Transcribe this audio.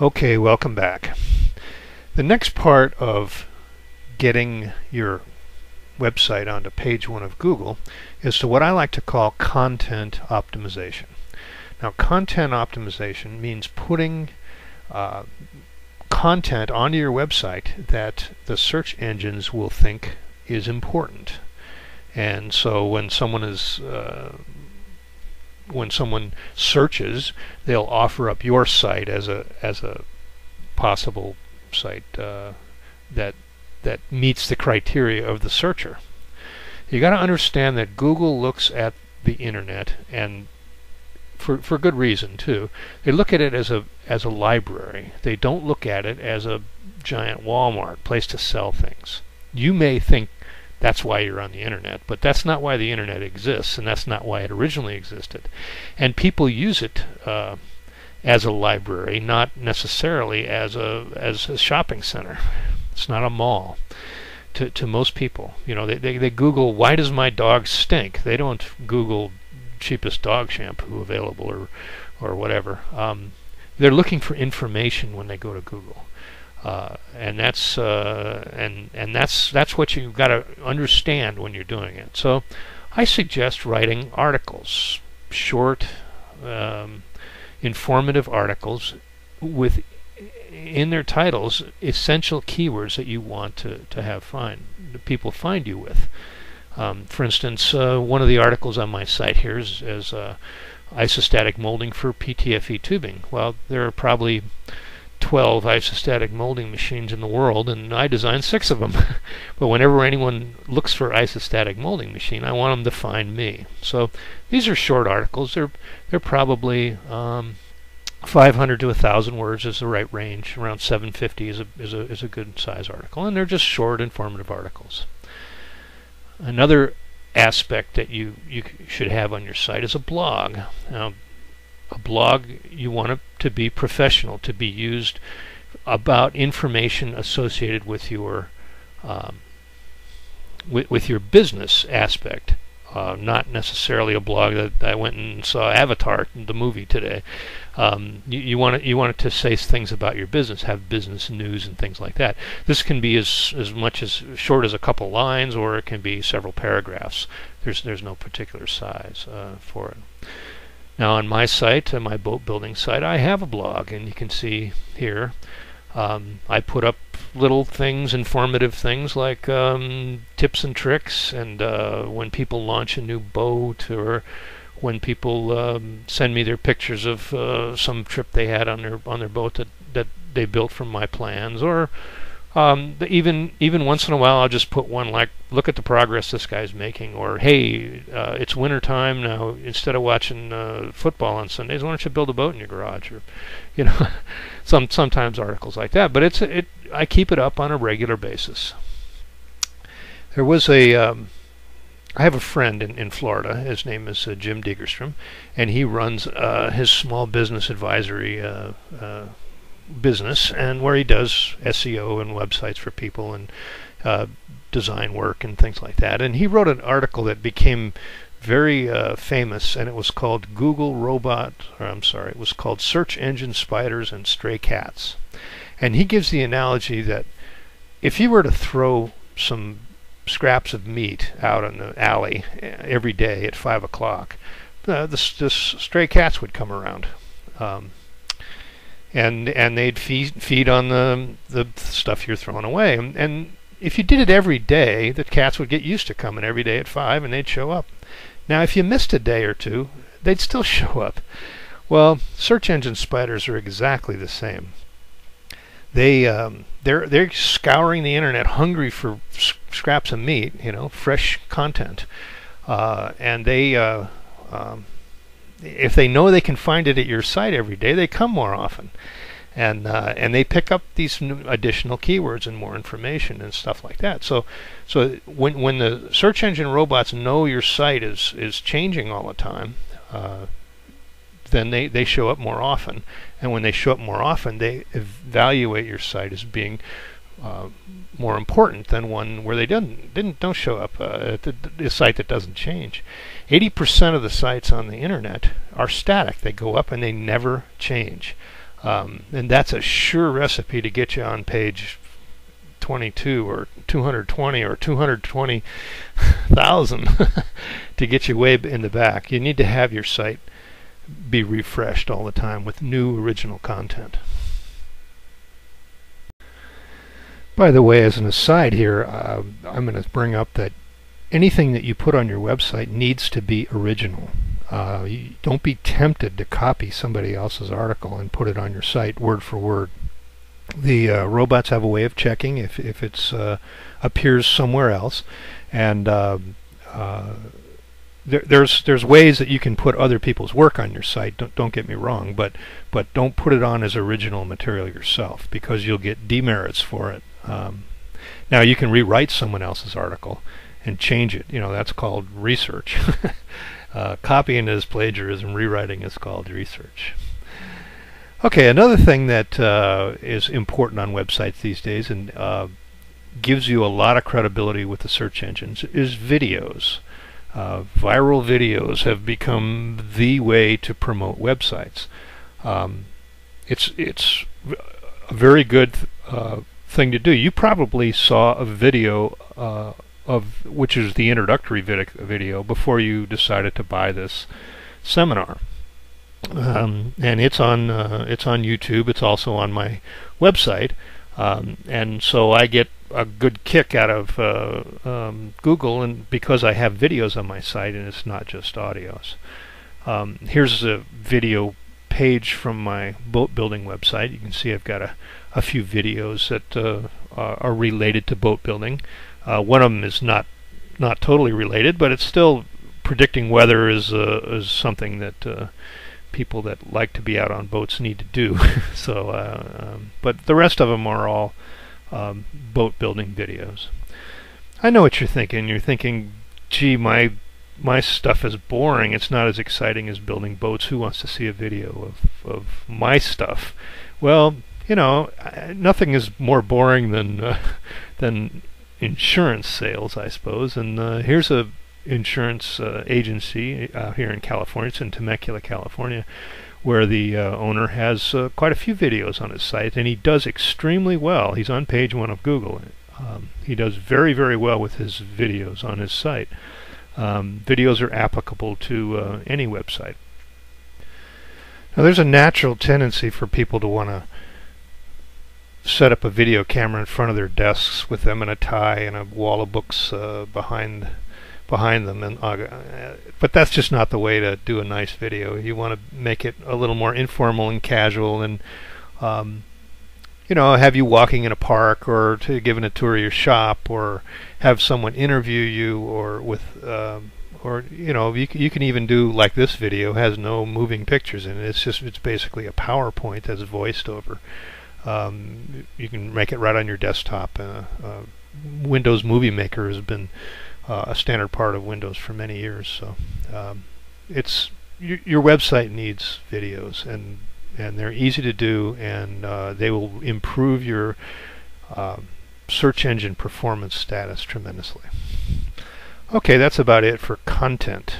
Okay, welcome back. The next part of getting your website onto page one of Google is to what I like to call content optimization. Now, content optimization means putting content onto your website that the search engines will think is important. And so when someone searches, they'll offer up your site as a possible site that meets the criteria of the searcher. You got to understand that Google looks at the internet, and for good reason too. They look at it as a library. They don't look at it as a giant Walmart place to sell things. You may think that's why you're on the internet, but that's not why the internet exists, and that's not why it originally existed. And people use it as a library, not necessarily as a shopping center. It's not a mall to most people. You know, they Google, why does my dog stink? They don't Google cheapest dog shampoo available or whatever. They're looking for information when they go to Google. And that's what you've got to understand when you're doing it. So I suggest writing articles, short, informative articles with in their titles essential keywords that you want to have people find you with. For instance, one of the articles on my site here is isostatic molding for PTFE tubing. Well, there are probably 12 isostatic molding machines in the world, and I designed 6 of them. But whenever anyone looks for isostatic molding machine, I want them to find me. So these are short articles. They're probably 500 to 1,000 words is the right range. Around 750 is a good size article, and they're just short, informative articles. Another aspect that you should have on your site is a blog. Now, a blog, you want it to be professional, to be used about information associated with your business aspect. Not necessarily a blog that I went and saw Avatar, the movie today. You want it to say things about your business, have business news and things like that. This can be as much as short as a couple lines, or it can be several paragraphs. There's no particular size for it. Now on my site, my boat building site, I have a blog, and you can see here I put up little things, informative things like tips and tricks, and when people launch a new boat, or when people send me their pictures of some trip they had on their boat that they built from my plans, or even once in a while I'll just put one like, look at the progress this guy's making, or hey, it's winter time now, instead of watching football on Sundays, why don't you build a boat in your garage, or sometimes articles like that. But I keep it up on a regular basis. There was I have a friend in Florida. His name is Jim Diggerstrom, and he runs his small business advisory business, and where he does SEO and websites for people, and design work and things like that. And he wrote an article that became very famous, and it was called it was called Search Engine Spiders and Stray Cats. And he gives the analogy that if you were to throw some scraps of meat out in the alley every day at 5 o'clock, the stray cats would come around. And they'd feed on the stuff you're throwing away. And if you did it every day, the cats would get used to coming every day at 5, and they'd show up. Now, if you missed a day or two, they'd still show up. Well, search engine spiders are exactly the same. They're scouring the internet, hungry for scraps of meat, fresh content, and if they know they can find it at your site every day, they come more often, and they pick up these new additional keywords and more information and stuff like that. So when the search engine robots know your site is changing all the time, then they show up more often, and when they show up more often, they evaluate your site as being more important than one where they don't show up at the site that doesn't change. 80% of the sites on the internet are static. They go up and they never change. And that's a sure recipe to get you on page 22 or 220 or 220,000 to get you way in the back. You need to have your site be refreshed all the time with new original content. By the way, as an aside here, I'm going to bring up that anything that you put on your website needs to be original. Don't be tempted to copy somebody else's article and put it on your site word for word. The robots have a way of checking if it appears somewhere else, and there's ways that you can put other people's work on your site. Don't get me wrong, but don't put it on as original material yourself, because you'll get demerits for it. Now you can rewrite someone else's article and change it. That's called research. Copying is plagiarism. Rewriting is called research. Okay, another thing that is important on websites these days and gives you a lot of credibility with the search engines is videos. Viral videos have become the way to promote websites. It's a very good thing to do. You probably saw a video of which is the introductory video before you decided to buy this seminar. And it's on YouTube. It's also on my website, and so I get a good kick out of Google, and because I have videos on my site and it's not just audios. Here's a video page from my boat building website. You can see I've got a few videos that are related to boat building. One of them is not totally related, but it's still predicting weather is something that people that like to be out on boats need to do. So, but the rest of them are all boat building videos. I know what you're thinking. You're thinking, gee, my stuff is boring. It's not as exciting as building boats. Who wants to see a video of my stuff? Well, nothing is more boring than insurance sales, I suppose. And here's a insurance agency here in California. It's in Temecula, California, where the owner has quite a few videos on his site, and he does extremely well. He's on page 1 of Google. He does very, very well with his videos on his site. Videos are applicable to any website. Now, there's a natural tendency for people to want to set up a video camera in front of their desks with them in a tie and a wall of books behind them, and but that's just not the way to do a nice video. You want to make it a little more informal and casual, and have you walking in a park, or to giving a tour of your shop, or have someone interview you, or with or you can even do like this video has no moving pictures in it. It's basically a PowerPoint that's voiced over. You can make it right on your desktop. Windows Movie Maker has been a standard part of Windows for many years, so your website needs videos, and they're easy to do, and they will improve your search engine performance status tremendously. Okay, that's about it for content.